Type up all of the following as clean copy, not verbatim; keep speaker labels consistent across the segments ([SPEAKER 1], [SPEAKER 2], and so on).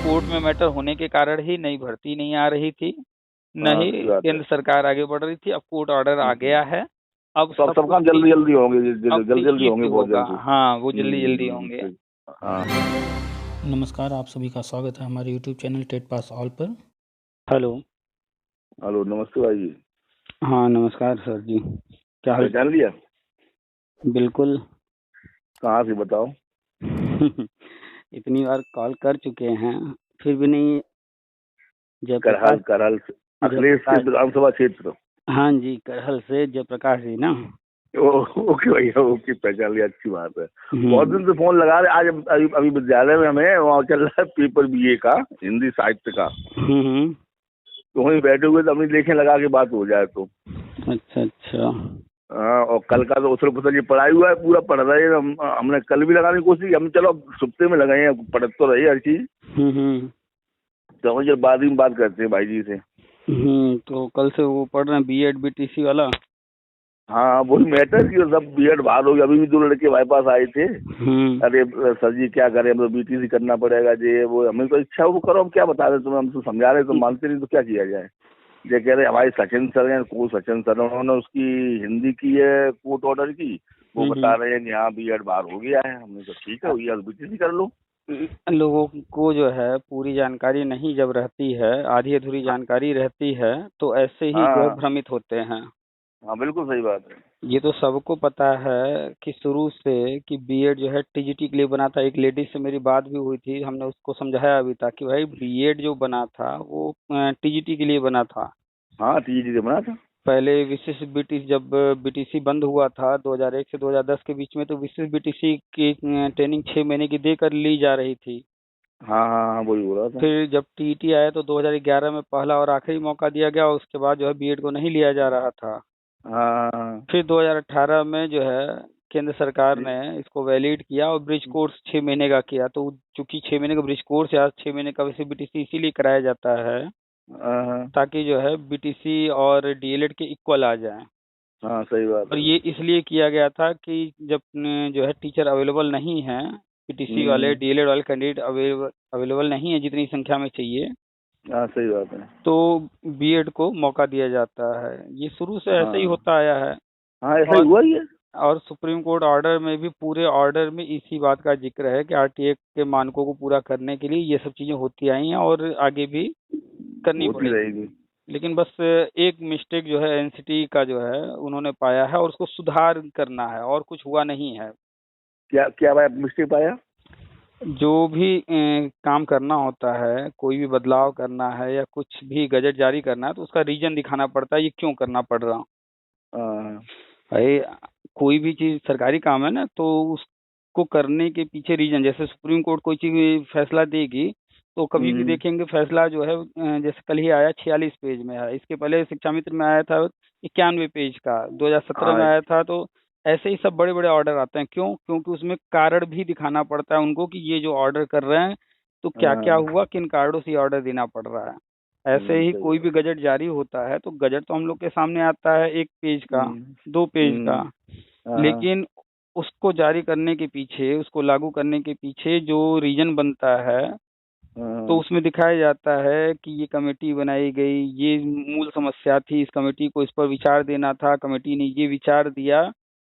[SPEAKER 1] Court में matter होने के कारण ही नई भर्ती नहीं आ रही थी, न
[SPEAKER 2] हाँ
[SPEAKER 1] ही
[SPEAKER 2] सही बात है।
[SPEAKER 1] केंद्र सरकार आगे बढ़ रही थी। अब कोर्ट ऑर्डर आ गया है, अब
[SPEAKER 2] सब
[SPEAKER 1] सब
[SPEAKER 2] काम
[SPEAKER 1] कुछ
[SPEAKER 2] जल्दी जल्दी होंगे,
[SPEAKER 1] अब
[SPEAKER 2] जल्दी जल्दी
[SPEAKER 1] तेजी
[SPEAKER 2] होंगे,
[SPEAKER 1] से
[SPEAKER 2] बहुत
[SPEAKER 1] होगा।
[SPEAKER 2] जल्दी।
[SPEAKER 1] हाँ, वो जल्दी जल्दी होंगे।
[SPEAKER 2] सही। हाँ।
[SPEAKER 3] नमस्कार, आप सभी का स्वागत है हमारे YouTube channel TET pass all पर।
[SPEAKER 1] हेलो।
[SPEAKER 2] हेलो, नमस्ते भाई जी।
[SPEAKER 1] हाँ नमस्कार सर जी, क्या हाल?
[SPEAKER 2] पहचान लिया?
[SPEAKER 1] बिल्कुल।
[SPEAKER 2] कहाँ से बताओ?
[SPEAKER 1] इतनी बार कॉल कर चुके हैं फिर भी नहीं।
[SPEAKER 2] करहल
[SPEAKER 1] जयप्रकाश।
[SPEAKER 2] अखिलेश के विधानसभा क्षेत्र।
[SPEAKER 1] हाँ जी, करहल से जयप्रकाश जी ना।
[SPEAKER 2] ओके भैया, ओके, पहचान लिया, अच्छी बात है। बहुत दिन से फोन लगा रहे। आज अभी विद्यालय में हमें वहाँ चल रहा है पेपर बीए का, हिंदी साहित्य का। तो वहीं बैठे हुए, तो अपनी देखें लगा के बात हो जाए तो।
[SPEAKER 1] अच्छा अच्छा।
[SPEAKER 2] हाँ, और कल का तो उछल पुछल ये पढ़ाई हुआ है, पूरा पढ़ रहे हैं। हमने कल भी लगाने की कोशिश की, हम चलो सुबह में लगाए हैं, पढ़ तो रही हर चीज। तो हम जब बाद में बात करते हैं भाई जी से।
[SPEAKER 1] तो कल से वो पढ़ रहे हैं बीएड बीटीसी वाला।
[SPEAKER 2] हाँ, वही मैटर की सब बीएड बाहर हो गया। अभी भी 2 लड़के हमारे पास आए थे। अरे सर जी क्या करें, मतलब बीटीसी करना पड़ेगा जी, वो हमें तो इच्छा वो करो, हम क्या बता रहे तुम्हें, हम तो समझा रहे, तुम मानते नहीं तो क्या किया जाए। ये कह रहे हमारे सचिन सर हैं, को सचिन सर, उन्होंने उसकी हिंदी की है कोर्ट ऑर्डर की, वो बता रहे हैं यहाँ बीएड बाहर हो गया है। हमने तो ठीक है भैया, बीटीसी कर लो।
[SPEAKER 1] लोगों को जो है पूरी जानकारी नहीं जब रहती है, आधी अधूरी जानकारी रहती है, तो ऐसे ही जो है भ्रमित होते हैं।
[SPEAKER 2] हाँ बिल्कुल सही बात है।
[SPEAKER 1] ये तो सबको पता है कि शुरू से कि बीएड जो है टीजीटी के लिए बना था। एक लेडीज से मेरी बात भी हुई थी, हमने उसको समझाया भी था कि भाई बीएड जो बना था वो टीजीटी के लिए बना था।
[SPEAKER 2] हाँ, टीजीटी से बना था।
[SPEAKER 1] पहले विशिष्ट बीटीसी, जब बीटीसी बंद हुआ था 2001 से 2010 के बीच में, तो विशिष्ट बीटीसी की ट्रेनिंग 6 महीने की देकर ली जा रही थी।
[SPEAKER 2] हाँ हाँ हाँ, वही हो रहा था।
[SPEAKER 1] फिर जब टीईटी आया तो 2011 में पहला और आखिरी मौका दिया गया, उसके बाद जो है बीएड को नहीं लिया जा रहा था।
[SPEAKER 2] हाँ।
[SPEAKER 1] फिर 2018 में जो है केंद्र सरकार ने इसको वैलिड किया और ब्रिज कोर्स 6 महीने का किया। तो चूंकि 6 महीने का ब्रिज कोर्स या 6 महीने का वैसे बीटीसी इसीलिए कराया जाता है ताकि जो है बीटीसी और डीएलएड के इक्वल आ जाए।
[SPEAKER 2] हाँ सही बात
[SPEAKER 1] और
[SPEAKER 2] है।
[SPEAKER 1] ये इसलिए किया गया था कि जब जो है टीचर अवेलेबल नहीं है, बीटीसी वाले डीएलएड वाले कैंडिडेट अवेलेबल नहीं है जितनी संख्या में चाहिए,
[SPEAKER 2] हाँ सही बात है,
[SPEAKER 1] तो बीएड को मौका दिया जाता है। ये शुरू से ऐसे ही होता आया है।
[SPEAKER 2] हाँ ऐसा ही हुआ ही है।
[SPEAKER 1] और सुप्रीम कोर्ट ऑर्डर में भी, पूरे ऑर्डर में इसी बात का जिक्र है कि आरटीए के मानकों को पूरा करने के लिए ये सब चीजें होती आई हैं और आगे भी करनी पड़ेगी। लेकिन बस एक मिस्टेक जो है एनसीटी का जो है उन्होंने पाया है और उसको सुधार करना है, और कुछ हुआ नहीं है।
[SPEAKER 2] क्या क्या मिस्टेक पाया?
[SPEAKER 1] जो भी काम करना होता है, कोई भी बदलाव करना है या कुछ भी गजट जारी करना है, तो उसका रीजन दिखाना पड़ता है, ये क्यों करना पड़ रहा। भाई कोई भी चीज सरकारी काम है ना, तो उसको करने के पीछे रीजन, जैसे सुप्रीम कोर्ट कोई चीज फैसला देगी तो कभी भी देखेंगे फैसला जो है जैसे कल ही आया 46 पेज में है, इसके पहले शिक्षा मित्र में आया था 91 पेज का, 2017 में आया था। तो ऐसे ही सब बड़े बड़े ऑर्डर आते हैं। क्यों? क्योंकि उसमें कारण भी दिखाना पड़ता है उनको कि ये जो ऑर्डर कर रहे हैं तो क्या क्या हुआ, किन कारणों से ऑर्डर देना पड़ रहा है। ऐसे ही कोई भी गजट जारी होता है तो गजट तो हम लोग के सामने आता है 1 पेज का, 2 पेज का, लेकिन उसको जारी करने के पीछे, उसको लागू करने के पीछे जो रीजन बनता है तो उसमें दिखाया जाता है कि ये कमेटी बनाई गई, ये मूल समस्या थी, इस कमेटी को इस पर विचार देना था, कमेटी ने ये विचार दिया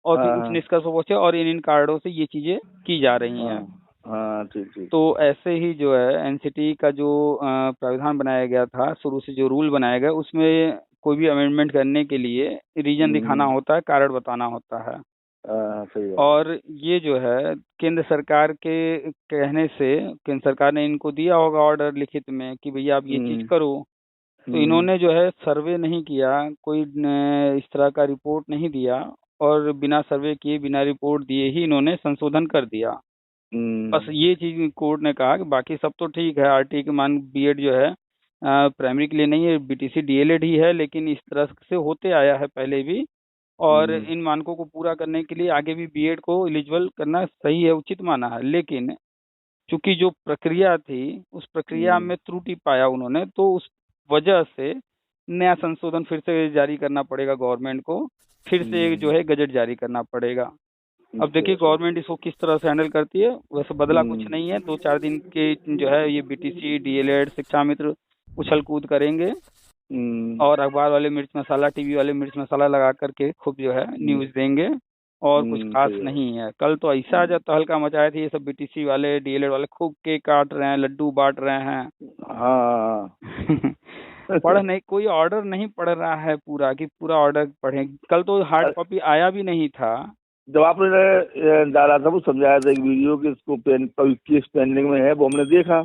[SPEAKER 1] और फिर उस निष्कर्ष पर पहुंचे और इन कारणों से ये चीजें की जा रही हैं।
[SPEAKER 2] ठीक।
[SPEAKER 1] तो ऐसे ही जो है एनसीटी का जो प्राविधान बनाया गया था, शुरू से जो रूल बनाया गया, उसमें कोई भी अमेंडमेंट करने के लिए रीजन दिखाना होता है, कारण बताना होता है।
[SPEAKER 2] सही बात।
[SPEAKER 1] और ये जो है केंद्र सरकार के कहने से, केंद्र सरकार ने इनको दिया होगा ऑर्डर लिखित में कि भैया आप ये चीज करो, तो इन्होंने जो है सर्वे नहीं किया, कोई इस तरह का रिपोर्ट नहीं दिया और बिना सर्वे किए, बिना रिपोर्ट दिए ही इन्होंने संशोधन कर दिया। बस ये चीज कोर्ट ने कहा कि बाकी सब तो ठीक है, आरटी के मान बीएड जो है प्राइमरी के लिए नहीं है, बीटीसी डीएलएड ही है, लेकिन इस तरह से होते आया है पहले भी, और इन मानकों को पूरा करने के लिए आगे भी बीएड को एलिजिबल करना सही है, उचित माना है। लेकिन चूंकि जो प्रक्रिया थी उस प्रक्रिया में त्रुटि पाया उन्होंने, तो उस वजह से नया संशोधन फिर से जारी करना पड़ेगा गवर्नमेंट को, फिर से जो है गजट जारी करना पड़ेगा। अब देखिए गवर्नमेंट इसको किस तरह से हैंडल करती है। वैसे बदला कुछ नहीं है, 2-4 दिन के जो है ये बीटीसी, डीएलएड, शिक्षा मित्र उछल कूद करेंगे और अखबार वाले मिर्च मसाला, टीवी वाले मिर्च मसाला लगा करके खूब जो है न्यूज देंगे और कुछ खास नहीं है। कल तो ऐसा जब तहलका मचाए थे ये सब बीटीसी वाले, डीएलएड वाले, खूब केक काट रहे हैं, लड्डू बांट रहे हैं।
[SPEAKER 2] हाँ
[SPEAKER 1] पढ़ नहीं, कोई ऑर्डर नहीं पढ़ रहा है पूरा कि पूरा ऑर्डर पढ़े। कल तो हार्ड कॉपी आया भी नहीं था।
[SPEAKER 2] जब आपने डाला था वो समझाया था एक वीडियो कि इसको केस पेंडिंग में है, वो हमने देखा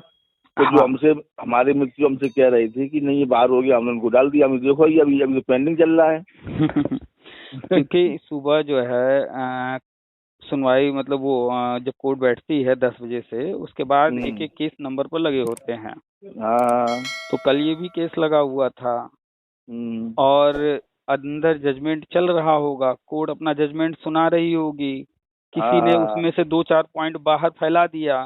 [SPEAKER 2] तो जो हमसे हमारे मित्र हमसे कह रहे थे कि नहीं ये बाहर हो गया, हमने उनको डाल दिया। हमने देखो ये अभी तो पेंडिंग चल रहा है।
[SPEAKER 1] क्योंकि सुबह जो है सुनवाई, मतलब वो जब कोर्ट बैठती है 10 बजे से, उसके बाद एक एक केस नंबर पर लगे होते हैं।
[SPEAKER 2] हाँ,
[SPEAKER 1] तो कल ये भी केस लगा हुआ था और अंदर जजमेंट चल रहा होगा, कोर्ट अपना जजमेंट सुना रही होगी, किसी ने उसमें से 2-4 पॉइंट बाहर फैला दिया,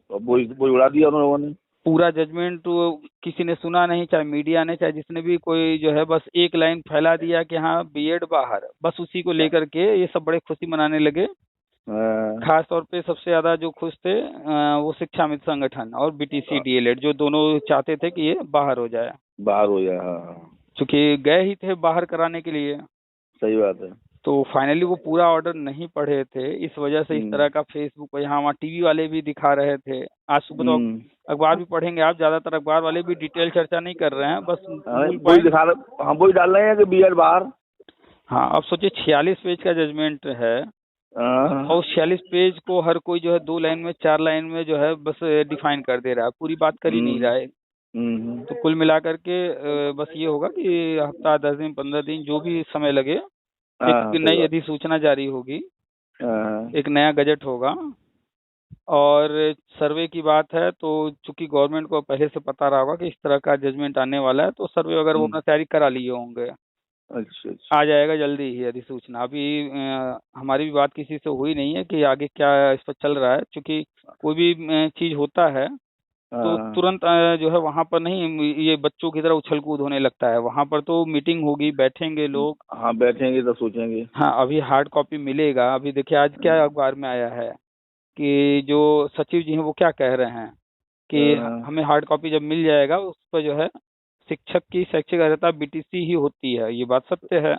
[SPEAKER 2] वो उड़ा दिया उन लोगों ने।
[SPEAKER 1] पूरा जजमेंट किसी ने सुना नहीं, चाहे मीडिया ने चाहे जिसने भी, कोई जो है बस एक लाइन फैला दिया कि हाँ बीएड बाहर, बस उसी को लेकर के ये सब बड़े खुशी मनाने लगे। खास तौर पे सबसे ज्यादा जो खुश थे वो शिक्षा मित्र संगठन और बीटीसी डीएलएड, जो दोनों चाहते थे कि ये बाहर हो जाए। चूंकि गए ही थे बाहर कराने के लिए।
[SPEAKER 2] सही बात है।
[SPEAKER 1] तो फाइनली वो पूरा ऑर्डर नहीं पढ़े थे, इस वजह से इस तरह का फेसबुक पर यहाँ वहाँ टीवी वाले भी दिखा रहे थे। आज सुबह तो अखबार भी पढ़ेंगे आप, ज्यादातर अखबार वाले भी डिटेल चर्चा नहीं कर रहे हैं, बस
[SPEAKER 2] वही दिखा रहे, हम वही डाल रहे हैं कि बीएड बाहर।
[SPEAKER 1] हाँ, अब सोचिए 46 पेज का जजमेंट है और 46 पेज को हर कोई जो है 2 लाइन में 4 लाइन में जो है बस डिफाइन कर दे रहा है, पूरी बात कर ही नहीं रहा है। तो कुल मिलाकर के बस ये होगा कि हफ्ता, 10 दिन, 15 दिन, जो भी समय लगे, एक नई अधिसूचना जारी होगी, एक नया गजट होगा। और सर्वे की बात है तो चूंकि गवर्नमेंट को पहले से पता रहा होगा कि इस तरह का जजमेंट आने वाला है, तो सर्वे वगैरह वो अपना तैयारी करा लिए होंगे।
[SPEAKER 2] अच्छा।
[SPEAKER 1] आ जाएगा जल्दी ही अधिसूचना। अभी हमारी भी बात किसी से हुई नहीं है कि आगे क्या इस पर चल रहा है, क्योंकि कोई भी चीज होता है तो तुरंत जो है वहाँ पर नहीं ये बच्चों की तरह उछल कूद होने लगता है। वहाँ पर तो मीटिंग होगी, बैठेंगे लोग।
[SPEAKER 2] हाँ, बैठेंगे तो सोचेंगे।
[SPEAKER 1] हाँ, अभी हार्ड कॉपी मिलेगा। अभी देखिए आज क्या अखबार में आया है कि जो सचिव जी हैं वो क्या कह रहे हैं कि हमें हार्ड कॉपी जब मिल जाएगा उस पर जो है शिक्षक की शैक्षिक अर्हता बीटीसी ही होती है। ये बात सत्य है,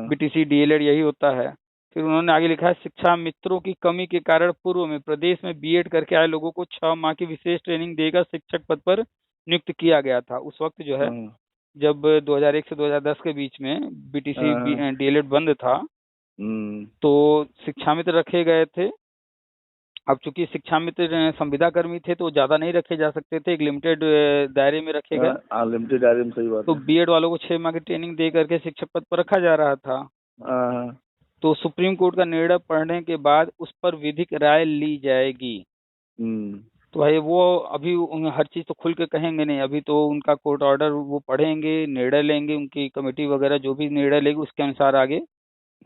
[SPEAKER 1] बीटीसी डीएलएड यही होता है। फिर उन्होंने आगे लिखा है, शिक्षा मित्रों की कमी के कारण पूर्व में प्रदेश में बीएड करके आए लोगों को 6 माह की विशेष ट्रेनिंग देकर शिक्षक पद पर नियुक्त किया गया था। उस वक्त जो है जब 2001 से 2010 के बीच में बीटीसी डीएलएड बंद था तो शिक्षा मित्र रखे गए थे। अब चूंकि शिक्षा मित्र संविदा कर्मी थे तो ज्यादा नहीं रखे जा सकते थे, एक लिमिटेड दायरे में रखे गए।
[SPEAKER 2] लिमिटेड दायरे में, सही बात।
[SPEAKER 1] तो बीएड वालों को 6 माह की ट्रेनिंग दे करके शिक्षक पद पर रखा जा रहा था। तो सुप्रीम कोर्ट का निर्णय पढ़ने के बाद उस पर विधिक राय ली जाएगी। तो भाई वो अभी हर चीज तो खुल के कहेंगे नहीं, अभी तो उनका कोर्ट ऑर्डर वो पढ़ेंगे, निर्णय लेंगे, उनकी कमेटी वगैरह जो भी निर्णय लेगी उसके अनुसार आगे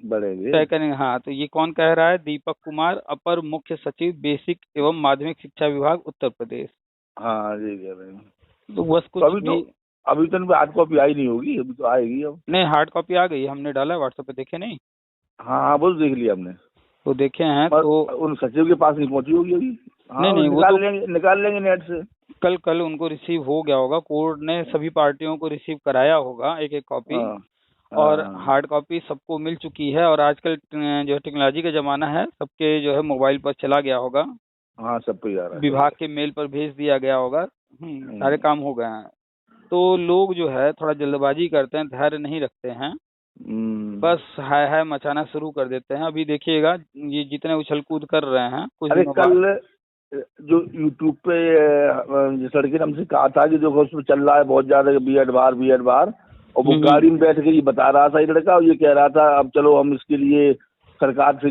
[SPEAKER 2] बढ़ेंगे,
[SPEAKER 1] तय करेंगे। हाँ, तो ये कौन कह रहा है? दीपक कुमार, अपर मुख्य सचिव बेसिक एवं माध्यमिक शिक्षा विभाग उत्तर प्रदेश।
[SPEAKER 2] हाँ जी कह रहे हैं।
[SPEAKER 1] तो बस कुछ
[SPEAKER 2] अभी तो हार्ड कॉपी आई नहीं होगी, अभी तो आएगी। अब
[SPEAKER 1] नहीं, हार्ड कॉपी आ गई, हमने डाला है व्हाट्सएप पे, देखे नहीं?
[SPEAKER 2] हाँ, वो देख लिया हमने,
[SPEAKER 1] तो देखे हैं। तो
[SPEAKER 2] उन सचिव के पास नहीं पहुंची होगी अभी। हाँ,
[SPEAKER 1] नहीं,
[SPEAKER 2] वो निकाल लेंगे नेट से।
[SPEAKER 1] कल उनको रिसीव हो गया होगा, कोर्ट ने सभी पार्टियों को रिसीव कराया होगा एक एक कॉपी। और हार्ड कॉपी सबको मिल चुकी है और आजकल जो टेक्नोलॉजी का जमाना है, सबके जो है मोबाइल पर चला गया होगा।
[SPEAKER 2] हाँ, सब पे जा रहा है,
[SPEAKER 1] विभाग के मेल पर भेज दिया गया होगा। सारे काम हो गए हैं। तो लोग जो है थोड़ा जल्दबाजी करते हैं, धैर्य नहीं रखते हैं, बस हाय मचाना शुरू कर देते हैं। अभी देखिएगा ये जितने उछल कूद कर रहे हैं कुछ दिनों बाद।
[SPEAKER 2] कल जो यूट्यूब पे जिस लड़के ने हमसे कहा था कि जो उसमें चल रहा है बहुत ज्यादा बीएड बाहर, और वो गाड़ी में बैठ के ये बता रहा था ये लड़का, और ये कह रहा था अब चलो हम इसके लिए सरकार से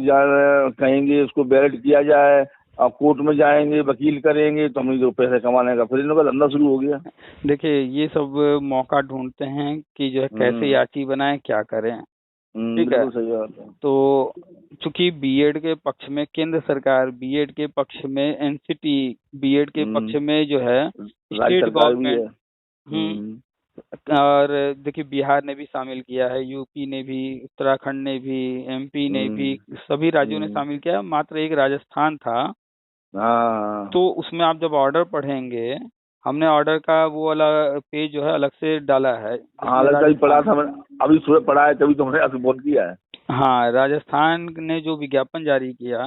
[SPEAKER 2] कहेंगे इसको बैलेट किया जाए, अब कोर्ट में जाएंगे, वकील करेंगे, तो हम जो पैसे कमाने का फिर इनका धंधा शुरू हो गया।
[SPEAKER 1] देखिए ये सब मौका ढूंढते हैं कि जो है कैसे याची बनाए, क्या करें। ठीक है,
[SPEAKER 2] सही बात है।
[SPEAKER 1] तो चूंकि बीएड के पक्ष में केंद्र सरकार, बीएड के पक्ष में एनसीटी, बीएड के पक्ष में जो है स्टेट गवर्नमेंट, और देखिए बिहार ने भी शामिल किया है, यूपी ने भी, उत्तराखंड ने भी, एमपी ने भी, सभी राज्यों ने शामिल किया, मात्र एक राजस्थान था।
[SPEAKER 2] हाँ,
[SPEAKER 1] तो उसमें आप जब ऑर्डर पढ़ेंगे, हमने ऑर्डर का वो वाला पेज जो है अलग से डाला है,
[SPEAKER 2] हाँ,
[SPEAKER 1] जिसमें
[SPEAKER 2] लगता ही पढ़ा
[SPEAKER 1] राजस्थान,
[SPEAKER 2] था मैंने, अभी सुबह पढ़ा है, तभी तो मैंने आपसे फोन किया है।
[SPEAKER 1] हाँ, राजस्थान ने जो विज्ञापन जारी किया,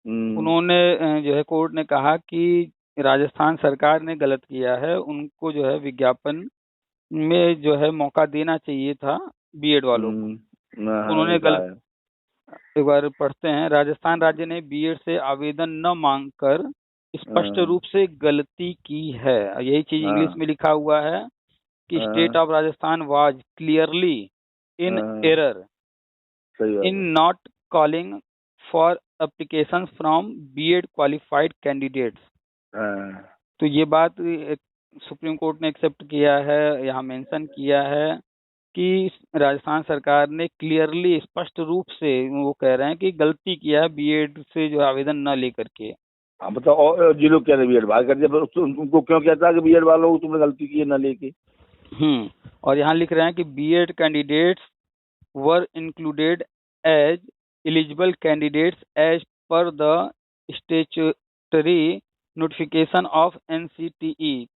[SPEAKER 1] उन्होंने जो है कोर्ट ने कहा कि राजस्थान सरकार ने गलत किया है, उनको जो है विज्ञापन में जो है मौका देना चाहिए था बीएड वालों को। उन्होंने
[SPEAKER 2] लिखा
[SPEAKER 1] गलत,
[SPEAKER 2] है।
[SPEAKER 1] एक बार पढ़ते हैं। राजस्थान राज्य ने बीएड से आवेदन न मांगकर स्पष्ट रूप से गलती की है। यही चीज इंग्लिश में लिखा हुआ है कि state of Rajasthan was clearly in error in not calling for applications from BEd qualified candidates. तो ये बात सुप्रीम कोर्ट ने एक्सेप्ट किया है, यहाँ मेंशन किया है कि राजस्थान सरकार ने क्लियरली, स्पष्ट रूप से वो कह रहे हैं कि गलती किया है बीएड से जो आवेदन न लेकर के।
[SPEAKER 2] हाँ, मतलब और जी लोग कह रहे बीएड बाहर कर दिया, पर उनको क्यों कहता कि बीएड वालों को तुमने गलती की है न लेके।
[SPEAKER 1] और यहाँ लिख रहे हैं कि BEd candidates were included as eligible candidates as per the statutory notification of NCTE.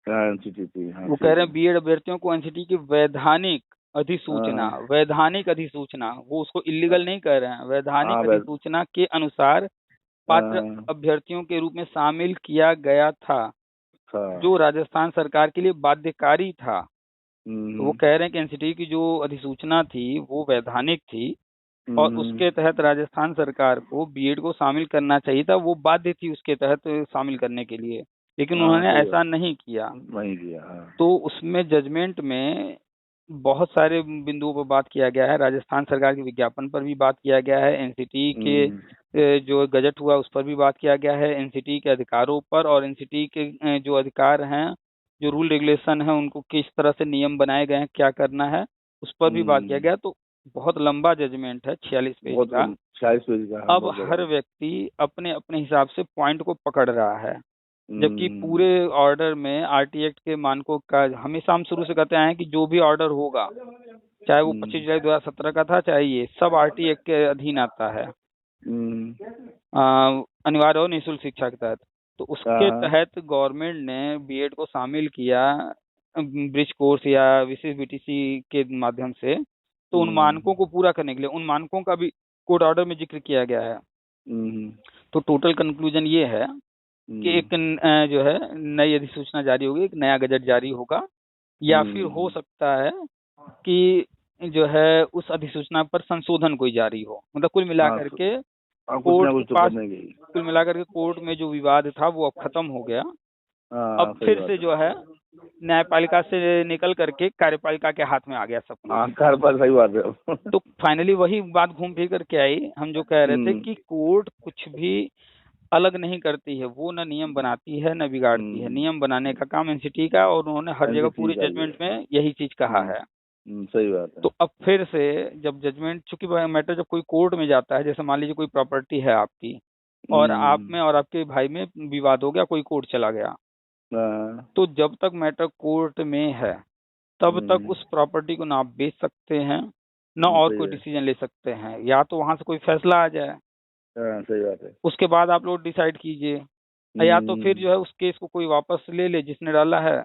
[SPEAKER 1] वो कह रहे हैं बीएड अभ्यर्थियों को एनसीटी की वैधानिक अधिसूचना, वैधानिक अधिसूचना, वो उसको इलीगल नहीं कह रहे हैं, वैधानिक अधिसूचना के अनुसार पात्र अभ्यर्थियों के रूप में शामिल किया गया था, जो राजस्थान सरकार के लिए बाध्यकारी था। तो वो कह रहे हैं कि एनसीटी की जो अधिसूचना थी वो वैधानिक थी और उसके तहत राजस्थान सरकार को बीएड को शामिल करना चाहिए था, वो बाध्य थी उसके तहत शामिल करने के लिए, लेकिन उन्होंने ऐसा नहीं किया। तो उसमें जजमेंट में बहुत सारे बिंदुओं पर बात किया गया है, राजस्थान सरकार के विज्ञापन पर भी बात किया गया है, एनसीटी के जो गजट हुआ उस पर भी बात किया गया है, एनसीटी के अधिकारों पर और एनसीटी के जो अधिकार हैं, जो रूल रेगुलेशन है, उनको किस तरह से नियम बनाए गए हैं, क्या करना है, उस पर भी बात किया गया। तो बहुत लंबा जजमेंट है, 46 पेज का।
[SPEAKER 2] 46 पेज का।
[SPEAKER 1] अब हर व्यक्ति अपने अपने हिसाब से पॉइंट को पकड़ रहा है, जबकि पूरे ऑर्डर में आरटी एक्ट के मानकों का हमेशा हम शुरू से कहते आए हैं कि जो भी ऑर्डर होगा, चाहे वो 25 जुलाई 2017 का था, चाहे ये सब आरटी एक्ट के अधीन आता है, अनिवार्य और निःशुल्क शिक्षा के तहत। तो उसके तहत गवर्नमेंट ने बीएड को शामिल किया ब्रिज कोर्स या विशेष बीटीसी के माध्यम से, तो उन मानकों को पूरा करने के लिए उन मानकों का भी कोर्ट ऑर्डर में जिक्र किया गया है। तो टोटल कंक्लूजन ये है कि एक जो है नई अधिसूचना जारी होगी, एक नया गजट जारी होगा, या फिर हो सकता है कि जो है उस अधिसूचना पर संशोधन कोई जारी हो। मतलब कुल मिलाकर के कोर्ट के पास, कुल मिलाकर के कोर्ट में जो विवाद था वो अब खत्म हो गया। अब फिर से जो है न्यायपालिका से निकल करके कार्यपालिका के हाथ में आ गया सब कुछ।
[SPEAKER 2] सही बात है।
[SPEAKER 1] तो फाइनली वही बात घूम फिर करके आई, हम जो कह रहे थे कि कोर्ट कुछ भी अलग नहीं करती है, वो न नियम बनाती है न बिगाड़ती है, नियम बनाने का काम एनसीटी का, और उन्होंने हर जगह पूरे जजमेंट में यही चीज कहा है।
[SPEAKER 2] सही बात है।
[SPEAKER 1] तो अब फिर से जब जजमेंट, चूंकि मैटर जब कोई कोर्ट में जाता है, जैसे मान लीजिए कोई प्रॉपर्टी है आपकी और आप में और आपके भाई में विवाद हो गया, कोई कोर्ट चला गया, तो जब तक मैटर कोर्ट में है तब तक उस प्रॉपर्टी को ना आप बेच सकते हैं, ना और कोई डिसीजन ले सकते हैं, या तो वहां से कोई फैसला आ जाए,
[SPEAKER 2] सही बात है,
[SPEAKER 1] उसके बाद आप लोग डिसाइड कीजिए, या तो फिर जो है उस केस को कोई वापस ले ले जिसने डाला है,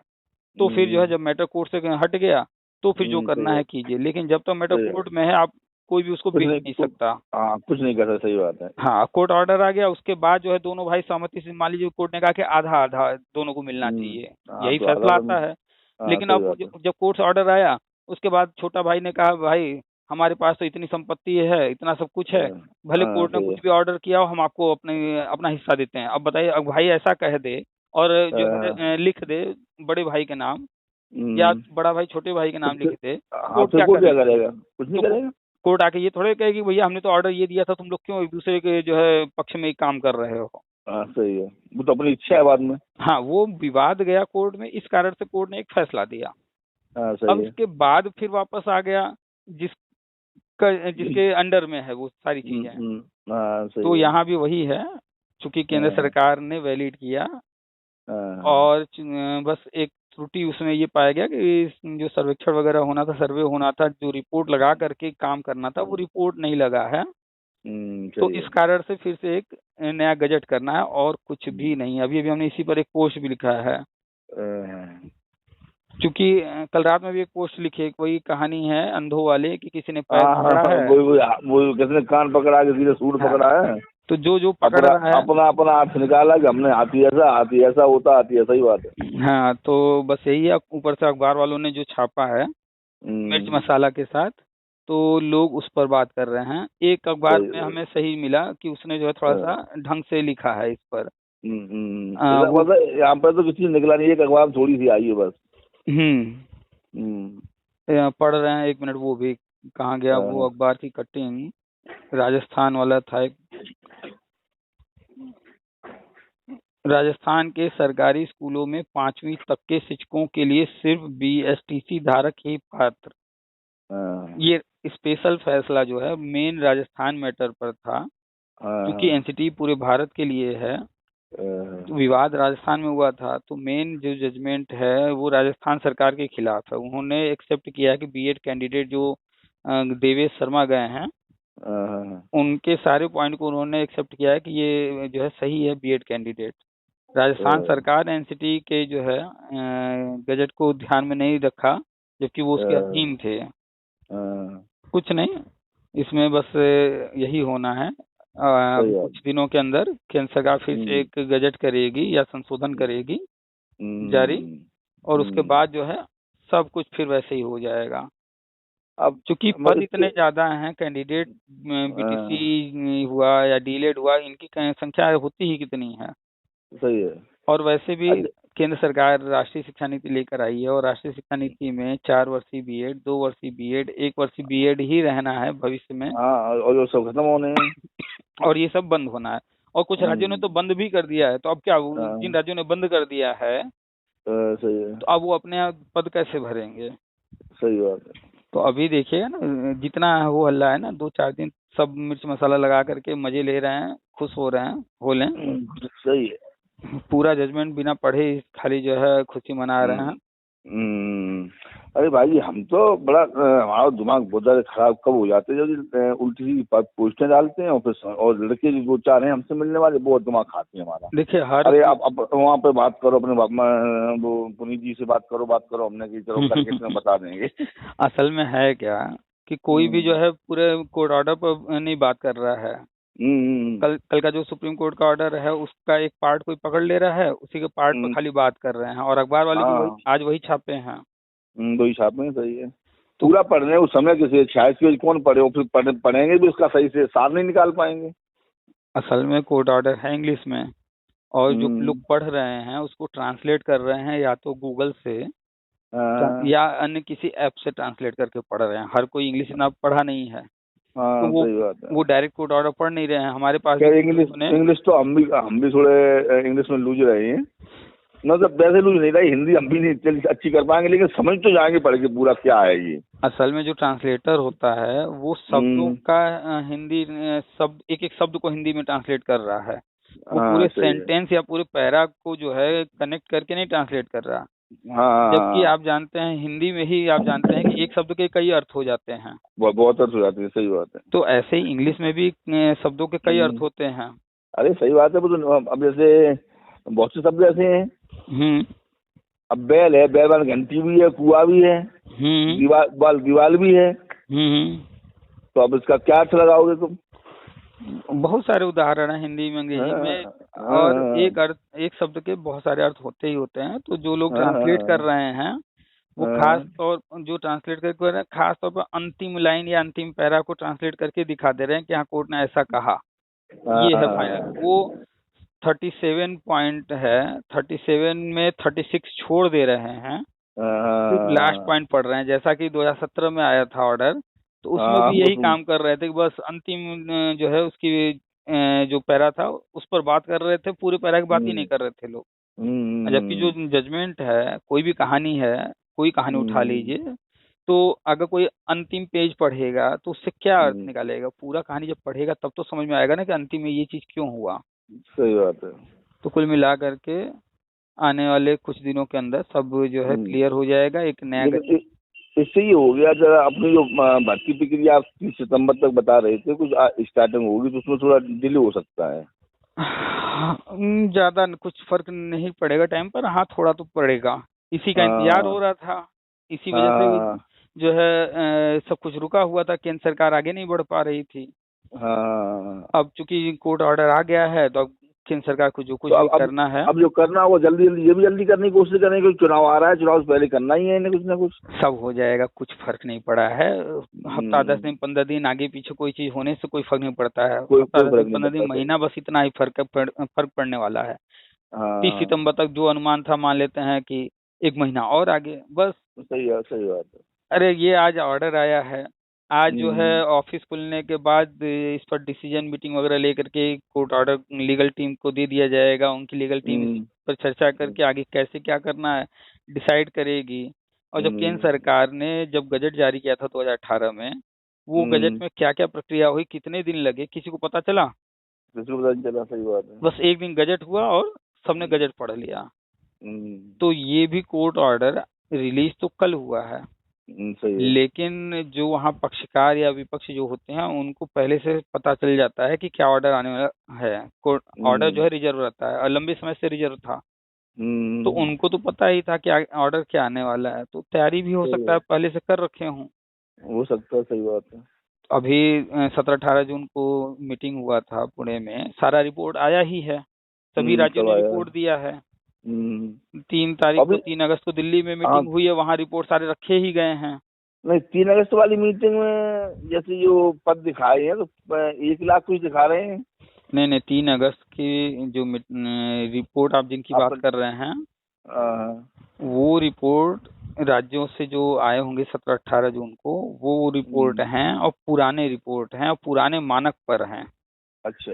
[SPEAKER 1] तो फिर जो है जब मैटर कोर्ट से हट गया तो फिर जो करना है कीजिए, लेकिन जब तक मैटर कोर्ट में है आप कोई भी उसको बेच नहीं सकता।
[SPEAKER 2] कुछ नहीं कर सकता। सही बात है।
[SPEAKER 1] हाँ, कोर्ट ऑर्डर आ गया, उसके बाद जो है दोनों भाई सहमति से, मान लीजिए कोर्ट ने कहा कि आधा आधा दोनों को मिलना चाहिए, यही फैसला आता है। लेकिन अब जब कोर्ट से ऑर्डर आया उसके बाद छोटा भाई ने कहा भाई हमारे पास तो इतनी संपत्ति है, इतना सब कुछ है, भले कोर्ट ने कुछ भी ऑर्डर किया हो, हम आपको अपना हिस्सा देते हैं। अब बताइए, अब भाई ऐसा कह दे और जो है लिख दे बड़े भाई के नाम, या बड़ा भाई छोटे भाई के नाम लिख दे, कोर्ट क्या
[SPEAKER 2] करेगा? कुछ नहीं करेगा।
[SPEAKER 1] कोर्ट आके ये थोड़े कहेगी भैया हमने तो ऑर्डर ये दिया था, तुम लोग क्यों एक दूसरे के जो है पक्ष में काम कर रहे हो।
[SPEAKER 2] सही है, वो तो अपनी इच्छा है बाद में।
[SPEAKER 1] हाँ, वो विवाद गया कोर्ट में, इस कारण से कोर्ट ने एक फैसला दिया। अब उसके बाद फिर वापस आ गया जिसके अंडर में है वो सारी चीजें। तो यहाँ भी वही है, चूंकि केंद्र सरकार ने वैलिड किया और बस एक त्रुटि उसमें ये पाया गया कि जो सर्वेक्षण वगैरह होना था, सर्वे होना था, जो रिपोर्ट लगा करके काम करना था, वो रिपोर्ट नहीं लगा है। तो इस कारण से फिर से एक नया गजट करना है और कुछ भी नहीं। अभी अभी हमने इसी पर एक पोस्ट भी लिखा है, क्योंकि कल रात में भी एक पोस्ट लिखी है, कोई कहानी है अंधों वाले कि किसी ने पैर पकड़ा है,
[SPEAKER 2] वो किसी ने कान पकड़ा, किसी ने सूट पकड़ा है,
[SPEAKER 1] तो जो पकड़ रहा है
[SPEAKER 2] अपना अपना हाथ निकाला कि हमने हाथी ऐसा होता, हाथी ऐसा ही बात है।
[SPEAKER 1] हाँ, तो बस यही है। ऊपर से अखबार वालों ने जो छापा है मिर्च मसाला के साथ, तो लोग उस पर बात कर रहे हैं। एक अखबार में हमें सही मिला कि उसने जो है थोड़ा सा ढंग से लिखा है इस पर।
[SPEAKER 2] यहाँ पर तो कुछ निकला नहीं, एक अखबार थोड़ी सी आई है बस।
[SPEAKER 1] पढ़ रहे हैं, 1 मिनट, वो भी कहाँ गया वो अखबार की कटिंग, राजस्थान वाला था। राजस्थान के सरकारी स्कूलों में 5वीं तक के शिक्षकों के लिए सिर्फ बीएसटीसी धारक ही पात्र। ये स्पेशल फैसला जो है मेन राजस्थान मैटर पर था, क्योंकि एनसीटी पूरे भारत के लिए है। तो विवाद राजस्थान में हुआ था, तो मेन जो जजमेंट है वो राजस्थान सरकार के खिलाफ है। उन्होंने एक्सेप्ट किया कि बीएड कैंडिडेट जो देवेश शर्मा गए हैं, उनके सारे पॉइंट को उन्होंने एक्सेप्ट किया है कि ये जो है सही है बीएड कैंडिडेट। राजस्थान सरकार एनसीटी के जो है गजट को ध्यान में नहीं रखा, जबकि वो उसके अधीन थे। कुछ नहीं, इसमें बस यही होना है। कुछ दिनों के अंदर केंद्र सरकार फिर से एक गजट करेगी या संशोधन करेगी जारी, और उसके बाद जो है सब कुछ फिर वैसे ही हो जाएगा। अब चूंकि पद इतने ज्यादा हैं, कैंडिडेट बीटीसी हुआ या डीलेड हुआ, इनकी संख्या होती ही कितनी है।
[SPEAKER 2] सही है।
[SPEAKER 1] और वैसे भी केंद्र सरकार राष्ट्रीय शिक्षा नीति लेकर आई है, और राष्ट्रीय शिक्षा नीति में 4 वर्षीय बीएड, 2 वर्षीय बीएड, 1 वर्षीय बीएड ही रहना है भविष्य में।
[SPEAKER 2] और ये सब खत्म होने हैं
[SPEAKER 1] और ये सब बंद होना है। और कुछ राज्यों ने तो बंद भी कर दिया है। तो अब क्या, जिन राज्यों ने बंद कर दिया है
[SPEAKER 2] सही है,
[SPEAKER 1] तो अब वो अपने पद कैसे भरेंगे?
[SPEAKER 2] सही बात है।
[SPEAKER 1] तो अभी देखिएगा ना, जितना वो हल्ला है ना, 2-4 दिन सब मिर्च मसाला लगा करके मजे ले रहे हैं, खुश हो रहे हैं, हो लें।
[SPEAKER 2] सही है।
[SPEAKER 1] पूरा जजमेंट बिना पढ़े खाली जो है खुशी मना रहे हैं।
[SPEAKER 2] अरे भाई, हम तो बड़ा हमारा दिमाग बहुत ज्यादा खराब कब हो जाते हैं जब उल्टी सी पोस्टें डालते हैं, और फिर और लड़के जो 4 हैं हमसे मिलने वाले, बहुत दिमाग खाते हैं हमारा।
[SPEAKER 1] देखिए
[SPEAKER 2] अरे आप वहाँ पे बात करो अपने वो पुनीत जी से बात करो, हमने कि चलो करके तुम्हें बता देंगे।
[SPEAKER 1] असल में है क्या कि कोई भी जो है पूरे कोर्ट ऑर्डर पर नहीं बात कर रहा है। कल का जो सुप्रीम कोर्ट का ऑर्डर है उसका एक पार्ट कोई पकड़ ले रहा है, उसी के पार्ट पर खाली बात कर रहे हैं, और अखबार वाले भी आज वही छापे हैं।
[SPEAKER 2] वही छापे हैं, सही है। पूरा पढ़ने उस समय किसी शायद कौन पढ़े, और फिर पढ़ेंगे भी उसका सही से सार नहीं निकाल पाएंगे।
[SPEAKER 1] असल में कोर्ट ऑर्डर है इंग्लिश में, और जो लोग पढ़ रहे हैं उसको ट्रांसलेट कर रहे हैं, या तो गूगल से या अन्य किसी ऐप से ट्रांसलेट करके पढ़ रहे हैं। हर कोई इंग्लिश इतना पढ़ा नहीं है। तो वो डायरेक्ट कोर्ट ऑर्डर पढ़ नहीं रहे हैं। हमारे पास
[SPEAKER 2] इंग्लिश तो हम भी थोड़े इंग्लिश में लूज रहे हैं, मतलब वैसे लूज नहीं रही, हिंदी हम भी नहीं अच्छी कर पाएंगे, लेकिन समझ तो जाएंगे पढ़ के पूरा क्या है ये।
[SPEAKER 1] असल में जो ट्रांसलेटर होता है वो शब्दों का हिंदी शब्द, एक एक शब्द को हिंदी में ट्रांसलेट कर रहा है। वो पूरे सेंटेंस या पूरे पैरा को जो है कनेक्ट करके नहीं ट्रांसलेट कर रहा। जबकि आप जानते हैं हिंदी में ही आप जानते हैं कि एक शब्द के कई अर्थ हो जाते हैं,
[SPEAKER 2] बहुत अर्थ हो जाते हैं। सही बात है।
[SPEAKER 1] तो ऐसे ही इंग्लिश में भी शब्दों के कई अर्थ होते हैं।
[SPEAKER 2] अरे सही बात है। अब जैसे बहुत से शब्द ऐसे हैं, अब बैल है, बैल वाल घंटी भी है, कुआ भी है, दीवाल भी है, तो अब इसका क्या अर्थ लगाओगे तुम?
[SPEAKER 1] बहुत सारे उदाहरण हैं हिंदी में, अंग्रेजी में, और एक शब्द के बहुत सारे अर्थ होते ही होते हैं। तो जो लोग ट्रांसलेट कर रहे हैं वो खास तौर जो ट्रांसलेट कर रहे हैं खास तौर पर अंतिम लाइन या अंतिम पैरा को ट्रांसलेट करके दिखा दे रहे हैं कि हाँ कोर्ट ने ऐसा कहा, ये है फाइनल। वो 37 पॉइंट है, 37 में 36 छोड़ दे रहे हैं, लास्ट पॉइंट पढ़ रहे हैं। जैसा कि 2017 में आया था ऑर्डर, तो उसमें भी यही काम कर रहे थे कि बस अंतिम जो है उसकी जो पैरा था उस पर बात कर रहे थे, पूरे पैरा की बात ही नहीं कर रहे थे लोग। जबकि जो जजमेंट है, कोई भी कहानी है, कोई कहानी उठा लीजिए, तो अगर कोई अंतिम पेज पढ़ेगा तो उससे क्या अर्थ निकालेगा? पूरा कहानी जब पढ़ेगा तब तो समझ में आएगा ना कि अंतिम में ये चीज क्यों हुआ।
[SPEAKER 2] सही बात है।
[SPEAKER 1] तो कुल मिला करके आने वाले कुछ दिनों के अंदर सब जो है क्लियर हो जाएगा। एक नया
[SPEAKER 2] इससे ये हो गया, जरा अपनी जो भर्ती प्रक्रिया आप 30 सितंबर तक बता रहे थे, कुछ स्टार्टिंग होगी तो उसमें थोड़ा डिले हो सकता है।
[SPEAKER 1] ज्यादा कुछ फर्क नहीं पड़ेगा टाइम पर, हाँ थोड़ा तो पड़ेगा। इसी का इंतजार हो रहा था, इसी वजह से जो है सब कुछ रुका हुआ था। केंद्र सरकार आगे नहीं बढ़ पा रही थी। अब चूंकि कोर्ट ऑर्डर आ गया है तो अब केंद्र सरकार को जो कुछ भी करना है,
[SPEAKER 2] अब जो करना वो जल्दी जल्दी, ये भी जल्दी करने की कोशिश करें, क्योंकि चुनाव आ रहा है, चुनाव से पहले करना ही है इन्हें कुछ ना कुछ।
[SPEAKER 1] सब हो जाएगा, कुछ फर्क नहीं पड़ा है। हफ्ता 10 दिन 15 दिन आगे पीछे कोई चीज होने से कोई फर्क नहीं पड़ता है। हफ्ता 10 दिन 15 दिन महीना बस इतना ही फर्क पड़ने वाला है। 30 सितंबर तक जो अनुमान था मान लेते हैं कि 1 महीना और आगे, बस।
[SPEAKER 2] सही है, सही बात है।
[SPEAKER 1] अरे ये आज ऑर्डर आया है, आज जो है ऑफिस खुलने के बाद इस पर डिसीजन मीटिंग वगैरह लेकर के कोर्ट ऑर्डर लीगल टीम को दे दिया जाएगा। उनकी लीगल टीम पर चर्चा करके आगे कैसे क्या करना है डिसाइड करेगी। और जब केंद्र सरकार ने जब गजट जारी किया था 2018 में, वो गजट में क्या क्या प्रक्रिया हुई, कितने दिन लगे, किसी को पता चला?
[SPEAKER 2] किसी को पता नहीं चला। सही बात है।
[SPEAKER 1] बस एक दिन गजट हुआ और सबने गजट पढ़ लिया। तो ये भी कोर्ट ऑर्डर रिलीज तो कल हुआ है, लेकिन जो वहाँ पक्षकार या विपक्ष जो होते हैं उनको पहले से पता चल जाता है कि क्या ऑर्डर आने वाला है। कोर्ट ऑर्डर जो है रिजर्व रहता है और लंबे समय से रिजर्व था, तो उनको तो पता ही था कि ऑर्डर क्या आने वाला है। तो तैयारी भी हो सकता है पहले से कर रखे हों,
[SPEAKER 2] हो सकता है। सही बात है।
[SPEAKER 1] अभी 17-18 जून को मीटिंग हुआ था पुणे में, सारा रिपोर्ट आया ही है, सभी राज्यों ने रिपोर्ट दिया है। 3 तारीख को 3 अगस्त को दिल्ली में मीटिंग हुई है, वहाँ रिपोर्ट सारे रखे ही गए हैं।
[SPEAKER 2] नहीं, 3 अगस्त वाली मीटिंग में जैसे जो पद दिखाए हैं तो 1 लाख कुछ दिखा रहे हैं।
[SPEAKER 1] नहीं, 3 अगस्त की जो रिपोर्ट आप जिनकी बात कर रहे हैं, वो रिपोर्ट राज्यों से जो आए होंगे 17-18 जून को, वो रिपोर्ट हैं और पुराने रिपोर्ट हैं और पुराने मानक पर हैं।
[SPEAKER 2] अच्छा।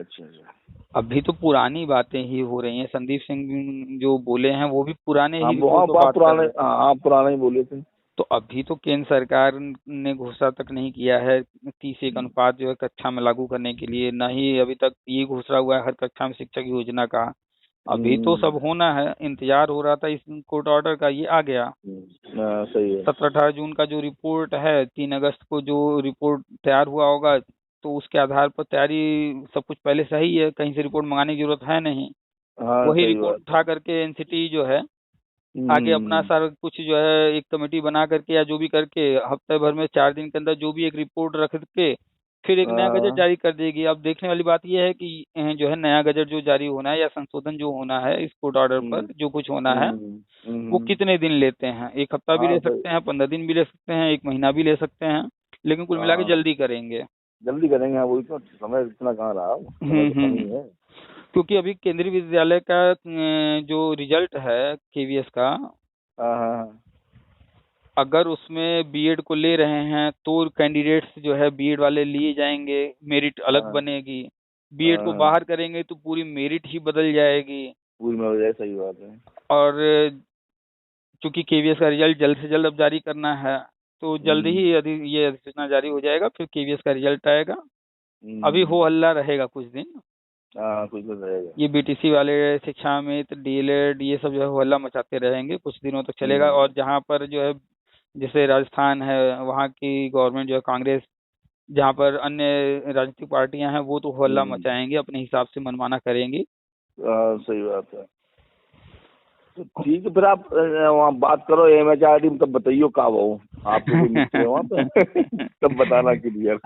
[SPEAKER 1] अभी तो पुरानी बातें ही हो रही हैं। संदीप सिंह जो बोले हैं वो भी पुराने ही
[SPEAKER 2] पुराने ही बोले थे।
[SPEAKER 1] तो अभी तो केंद्र सरकार ने घोषणा तक नहीं किया है 30:1 अनुपात जो है कक्षा में लागू करने के लिए, न ही अभी तक ये घोषणा हुआ है हर कक्षा में शिक्षक योजना का। अभी तो सब होना है, इंतजार हो रहा था इस कोर्ट ऑर्डर का, ये आ गया।
[SPEAKER 2] सही है।
[SPEAKER 1] 17-18 जून का जो रिपोर्ट है, 3 अगस्त को जो रिपोर्ट तैयार हुआ होगा, तो उसके आधार पर तैयारी सब कुछ पहले से ही है, कहीं से रिपोर्ट मंगाने की जरूरत है नहीं। वही रिपोर्ट उठा करके एनसीटी जो है आगे अपना सारा कुछ जो है एक कमेटी बना करके या जो भी करके हफ्ते भर में 4 दिन के अंदर जो भी एक रिपोर्ट रख के फिर एक नया गजट जारी कर देगी। अब देखने वाली बात यह है कि जो है नया गजट जो जारी होना है या संशोधन जो होना है इस कोर्ट ऑर्डर पर जो कुछ होना है वो कितने दिन लेते हैं। 1 हफ्ता भी ले सकते हैं, 15 दिन भी ले सकते हैं, 1 महीना भी ले सकते हैं, लेकिन कुल मिला के जल्दी करेंगे।
[SPEAKER 2] वही तो, समय इतना कहाँ रहा।
[SPEAKER 1] क्योंकि अभी केंद्रीय विद्यालय का जो रिजल्ट है केवीएस का, अगर उसमें बीएड को ले रहे हैं तो कैंडिडेट्स जो है बीएड वाले लिए जाएंगे, मेरिट अलग बनेगी। बीएड को बाहर करेंगे तो पूरी मेरिट ही बदल जाएगी।
[SPEAKER 2] सही बात है।
[SPEAKER 1] और चूंकि केवीएस का रिजल्ट जल्द से जल्द अब जारी करना है, तो जल्द ही ये अधिसूचना जारी हो जाएगा, फिर केवीएस का रिजल्ट आएगा। अभी हो हल्ला रहेगा कुछ दिन।
[SPEAKER 2] कुछ दिन रहेगा।
[SPEAKER 1] ये बीटीसी वाले शिक्षा में डीएलएड ये सब जो है हो हल्ला मचाते रहेंगे, कुछ दिनों तक चलेगा। और जहाँ पर जो है जैसे राजस्थान है, वहाँ की गवर्नमेंट जो है कांग्रेस, जहाँ पर अन्य राजनीतिक पार्टियां हैं वो तो हो हल्ला मचाएंगे, अपने हिसाब से मनमाना करेंगी।
[SPEAKER 2] सही बात है। तो ठीक है, फिर आप वहाँ बात करो एमएचआरडी में, तब बताइए कब हो आप वहाँ पे तब बताना क्लियर।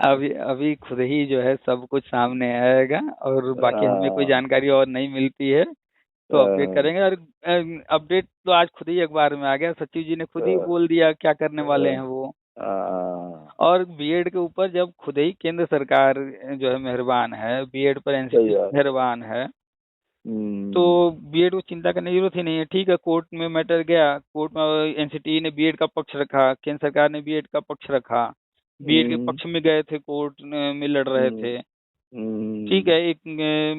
[SPEAKER 1] अभी खुद ही जो है सब कुछ सामने आएगा और बाकी हमें कोई जानकारी और नहीं मिलती है तो अपडेट करेंगे। और अपडेट तो आज खुद ही अखबार में आ गया, सचिव जी ने खुद ही बोल दिया क्या करने वाले हैं वो। और बीएड के ऊपर जब खुद ही केंद्र सरकार जो है मेहरबान है, बीएड पर एनसीटी मेहरबान है, तो बीएड को चिंता करने की जरूरत ही नहीं है। ठीक है, कोर्ट में मैटर गया, कोर्ट में एनसीटी ने बीएड का पक्ष रखा, केंद्र सरकार ने बीएड का पक्ष रखा, बीएड के पक्ष में गए थे, कोर्ट में लड़ रहे थे। ठीक है, एक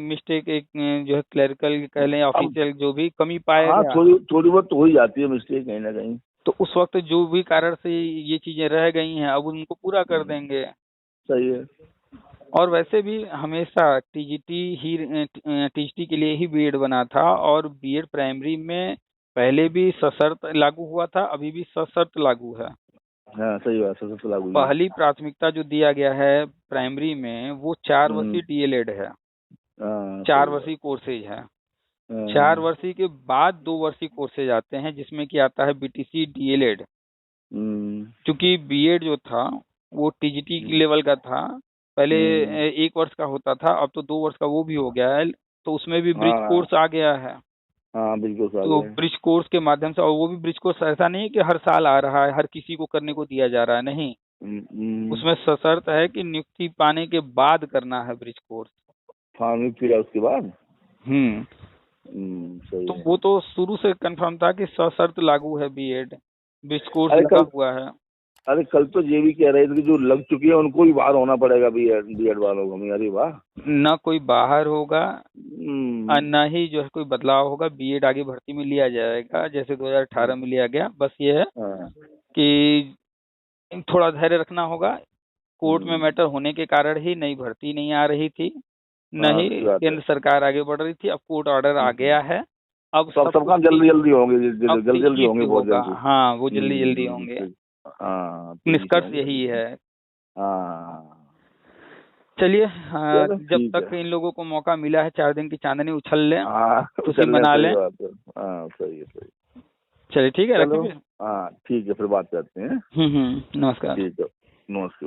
[SPEAKER 1] मिस्टेक, एक जो है क्लरिकल कह लें, ऑफिशियल जो भी कमी पाया गया,
[SPEAKER 2] थोड़ी बहुत तो हो ही जाती है मिस्टेक कहीं ना कहीं।
[SPEAKER 1] तो उस वक्त जो भी कारण से ये चीजें रह गई हैं अब उनको पूरा कर देंगे।
[SPEAKER 2] सही है।
[SPEAKER 1] और वैसे भी हमेशा टीजीटी के लिए ही बीएड बना था, और बीएड प्राइमरी में पहले भी सशर्त लागू हुआ था, अभी भी सशर्त लागू है।
[SPEAKER 2] हाँ सही बात, सशर्त लागू है।
[SPEAKER 1] पहली प्राथमिकता जो दिया गया है प्राइमरी में वो 4 वर्षीय डीएलएड है, 4 वर्षीय कोर्सेज है। 4 वर्षीय के बाद 2 वर्षीय कोर्सेज आते हैं जिसमें कि आता है बीटीसी डीएलएड। क्योंकि बीएड जो था वो टीजीटी की लेवल का था, पहले 1 वर्ष का होता था, अब तो 2 वर्ष का वो भी हो गया है, तो उसमें भी ब्रिज कोर्स आ गया है।
[SPEAKER 2] हाँ बिल्कुल।
[SPEAKER 1] तो ब्रिज कोर्स के माध्यम से, और वो भी ब्रिज कोर्स ऐसा नहीं है कि हर साल आ रहा है, हर किसी को करने को दिया जा रहा है, नहीं। उसमें सशर्त है कि नियुक्ति पाने के बाद करना है ब्रिज कोर्स।
[SPEAKER 2] हाँ नियुक्ति उसके बाद। सही
[SPEAKER 1] तो
[SPEAKER 2] है।
[SPEAKER 1] वो तो शुरू से कंफर्म था कि सशर्त लागू है बीएड, ब्रिज कोर्स लगा हुआ है।
[SPEAKER 2] अरे कल तो ये भी कह रहे थे कि जो लग चुकी है उनको भी बाहर होना पड़ेगा बीएड वालों को। अरे वाह।
[SPEAKER 1] न कोई बाहर होगा और न ही जो है कोई बदलाव होगा। बीएड आगे भर्ती में लिया जाएगा जैसे 2018 में लिया गया। बस ये है कि थोड़ा धैर्य रखना होगा। कोर्ट में मैटर होने के कारण ही नई भर्ती नहीं आ रही थी, नहीं केंद्र सरकार आगे बढ़ रही थी। अब कोर्ट ऑर्डर आ गया है, अब सब काम
[SPEAKER 2] जल्दी होंगे, जल्दी होंगे, बहुत जल्दी।
[SPEAKER 1] हाँ वो जल्दी होंगे। निष्कर्ष यही है। चलिए, जब तक इन लोगों को मौका मिला है 4 दिन की चांदनी उछल लें, खुशी मना लें।
[SPEAKER 2] सही है।
[SPEAKER 1] चलिए ठीक है, रखें।
[SPEAKER 2] हाँ ठीक है, फिर बात करते हैं।
[SPEAKER 1] नमस्कार।
[SPEAKER 2] ठीक है, नमस्कार।